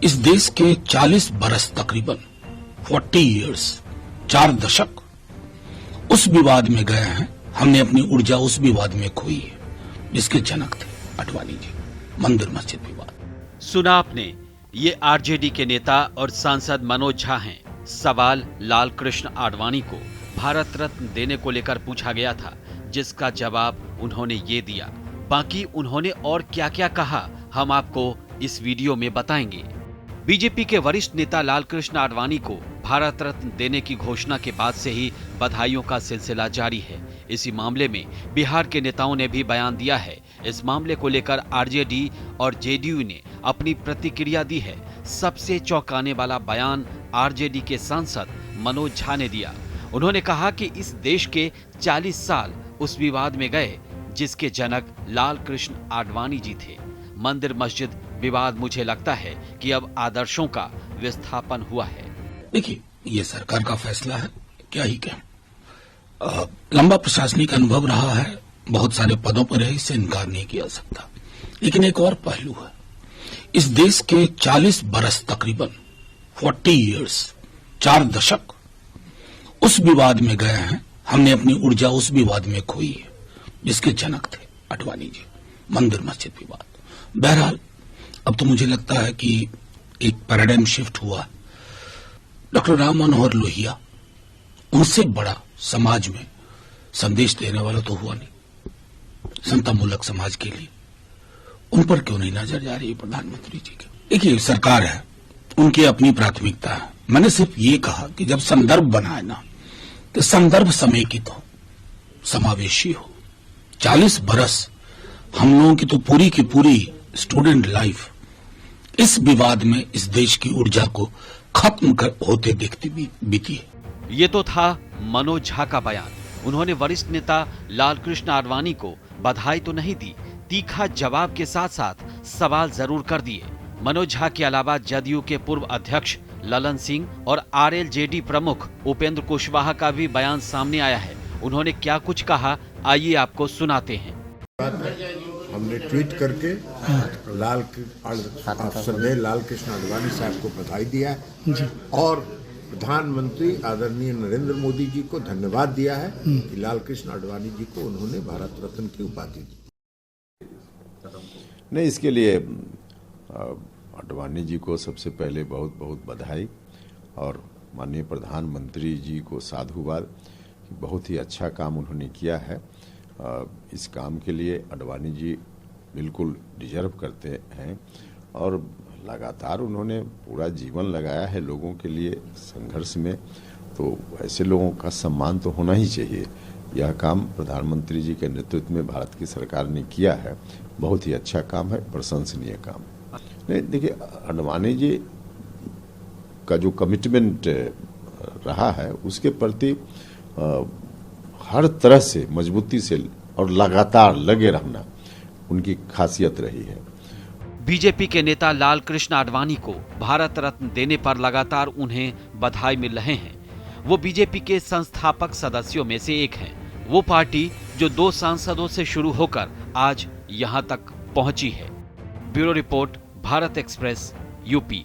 इस देश के 40 बरस तकरीबन 40 इयर्स 4 दशक उस विवाद में गए हैं। हमने अपनी ऊर्जा उस विवाद में खोई है जिसके जनक थे आडवाणी जी, मंदिर मस्जिद विवाद। सुना आपने, ये आरजेडी के नेता और सांसद मनोज झा हैं। सवाल लाल कृष्ण आडवाणी को भारत रत्न देने को लेकर पूछा गया था, जिसका जवाब उन्होंने ये दिया। बाकी उन्होंने और क्या क्या कहा हम आपको इस वीडियो में बताएंगे। बीजेपी के वरिष्ठ नेता लाल कृष्ण आडवाणी को भारत रत्न देने की घोषणा के बाद से ही बधाइयों का सिलसिला जारी है। इसी मामले में बिहार के नेताओं ने भी बयान दिया है। इस मामले को लेकर आरजेडी और जेडीयू ने अपनी प्रतिक्रिया दी है। सबसे चौंकाने वाला बयान आरजेडी के सांसद मनोज झा ने दिया। उन्होंने कहा कि इस देश के 40 साल उस विवाद में गए जिसके जनक लाल कृष्ण आडवाणी जी थे। मंदिर मस्जिद विवाद, मुझे लगता है कि अब आदर्शों का विस्थापन हुआ है। देखिए, ये सरकार का फैसला है, क्या ही कहें। लंबा प्रशासनिक अनुभव रहा है, बहुत सारे पदों पर है, इससे इनकार नहीं किया सकता। लेकिन एक और पहलू है, इस देश के 40 बरस तकरीबन 40 इयर्स 4 दशक उस विवाद में गए हैं। हमने अपनी ऊर्जा उस विवाद में खोई है जिसके जनक थे आडवाणी जी, मंदिर मस्जिद विवाद। बहरहाल अब तो मुझे लगता है कि एक पैराडाइम शिफ्ट हुआ। डॉक्टर राम मनोहर लोहिया, उनसे बड़ा समाज में संदेश देने वाला तो हुआ नहीं समतामूलक समाज के लिए। उन पर क्यों नहीं नजर जा रही है प्रधानमंत्री जी की? देखिए, सरकार है, उनकी अपनी प्राथमिकता है। मैंने सिर्फ ये कहा कि जब संदर्भ बनाए ना, तो संदर्भ समेकित हो, समावेशी हो। 40 बरस हम लोगों की तो पूरी की पूरी स्टूडेंट लाइफ इस विवाद में इस देश की ऊर्जा को खत्म होते देखती बीती है। ये तो था मनोज झा का बयान। उन्होंने वरिष्ठ नेता लाल कृष्ण आडवाणी को बधाई तो नहीं दी, तीखा जवाब के साथ साथ सवाल जरूर कर दिए। मनोज झा के अलावा जदयू के पूर्व अध्यक्ष ललन सिंह और आरएलजेडी प्रमुख उपेंद्र कुशवाहा का भी बयान सामने आया है। उन्होंने क्या कुछ कहा, आइए आपको सुनाते हैं। हमने ट्वीट करके लाल कृष्ण आडवाणी साहब को बधाई दिया है और प्रधानमंत्री आदरणीय नरेंद्र मोदी जी को धन्यवाद दिया है कि लाल कृष्ण आडवाणी जी को उन्होंने भारत रत्न की उपाधि दी। नहीं, इसके लिए आडवाणी जी को सबसे पहले बहुत बहुत बधाई और माननीय प्रधानमंत्री जी को साधुवाद कि बहुत ही अच्छा काम उन्होंने किया है। इस काम के लिए आडवाणी जी बिल्कुल डिजर्व करते हैं और लगातार उन्होंने पूरा जीवन लगाया है लोगों के लिए संघर्ष में, तो ऐसे लोगों का सम्मान तो होना ही चाहिए। यह काम प्रधानमंत्री जी के नेतृत्व में भारत की सरकार ने किया है, बहुत ही अच्छा काम है, प्रशंसनीय काम। नहीं, देखिए, आडवाणी जी का जो कमिटमेंट रहा है उसके प्रति हर तरह से मजबूती से और लगातार लगे रहना उनकी खासियत रही है। बीजेपी के नेता लाल कृष्ण आडवाणी को भारत रत्न देने पर लगातार उन्हें बधाई मिल रहे हैं। वो बीजेपी के संस्थापक सदस्यों में से एक हैं। वो पार्टी जो 2 सांसदों से शुरू होकर आज यहां तक पहुंची है। Bureau report, Bharat express, UP.